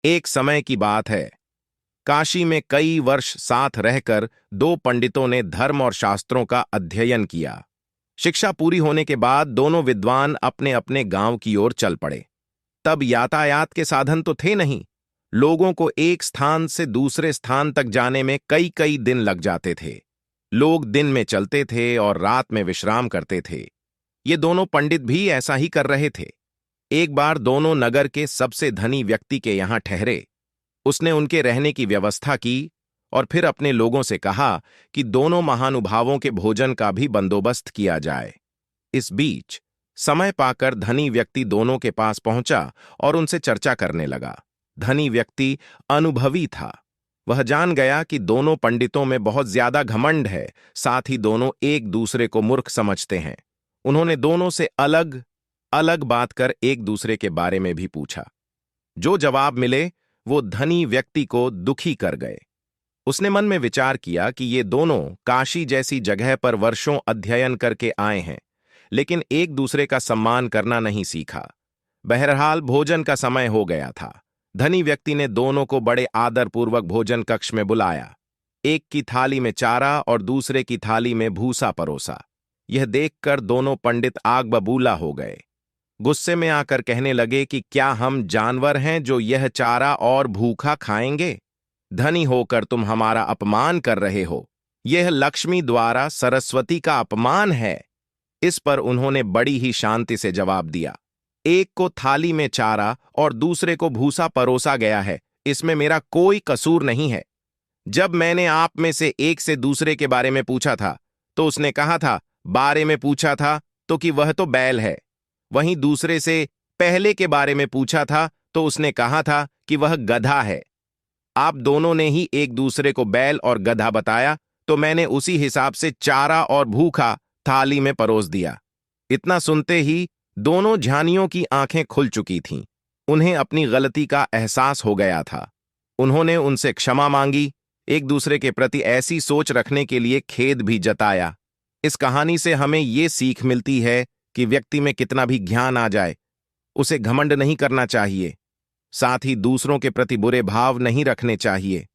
एक समय की बात है। काशी में कई वर्ष साथ रहकर दो पंडितों ने धर्म और शास्त्रों का अध्ययन किया। शिक्षा पूरी होने के बाद दोनों विद्वान अपने अपने गांव की ओर चल पड़े। तब यातायात के साधन तो थे नहीं। लोगों को एक स्थान से दूसरे स्थान तक जाने में कई कई दिन लग जाते थे। लोग दिन में चलते थे और रात में विश्राम करते थे। ये दोनों पंडित भी ऐसा ही कर रहे थे। एक बार दोनों नगर के सबसे धनी व्यक्ति के यहां ठहरे। उसने उनके रहने की व्यवस्था की और फिर अपने लोगों से कहा कि दोनों महानुभावों के भोजन का भी बंदोबस्त किया जाए। इस बीच समय पाकर धनी व्यक्ति दोनों के पास पहुंचा और उनसे चर्चा करने लगा। धनी व्यक्ति अनुभवी था। वह जान गया कि दोनों पंडितों में बहुत ज्यादा घमंड है, साथ ही दोनों एक दूसरे को मूर्ख समझते हैं। उन्होंने दोनों से अलग अलग बात कर एक दूसरे के बारे में भी पूछा। जो जवाब मिले वो धनी व्यक्ति को दुखी कर गए। उसने मन में विचार किया कि ये दोनों काशी जैसी जगह पर वर्षों अध्ययन करके आए हैं, लेकिन एक दूसरे का सम्मान करना नहीं सीखा। बहरहाल भोजन का समय हो गया था। धनी व्यक्ति ने दोनों को बड़े आदरपूर्वक भोजन कक्ष में बुलाया। एक की थाली में चारा और दूसरे की थाली में भूसा परोसा। यह देखकर दोनों पंडित आग बबूला हो गए। गुस्से में आकर कहने लगे कि क्या हम जानवर हैं जो यह चारा और भूखा खाएंगे? धनी होकर तुम हमारा अपमान कर रहे हो। यह लक्ष्मी द्वारा सरस्वती का अपमान है। इस पर उन्होंने बड़ी ही शांति से जवाब दिया। एक को थाली में चारा और दूसरे को भूसा परोसा गया है, इसमें मेरा कोई कसूर नहीं है। जब मैंने आप में से एक से दूसरे के बारे में पूछा था तो उसने कहा था, बारे में पूछा था तो कि वह तो बैल है। वहीं दूसरे से पहले के बारे में पूछा था तो उसने कहा था कि वह गधा है। आप दोनों ने ही एक दूसरे को बैल और गधा बताया, तो मैंने उसी हिसाब से चारा और भूखा थाली में परोस दिया। इतना सुनते ही दोनों झानियों की आंखें खुल चुकी थीं। उन्हें अपनी गलती का एहसास हो गया था। उन्होंने उनसे क्षमा मांगी। एक दूसरे के प्रति ऐसी सोच रखने के लिए खेद भी जताया। इस कहानी से हमें ये सीख मिलती है कि व्यक्ति में कितना भी ज्ञान आ जाए, उसे घमंड नहीं करना चाहिए। साथ ही दूसरों के प्रति बुरे भाव नहीं रखने चाहिए।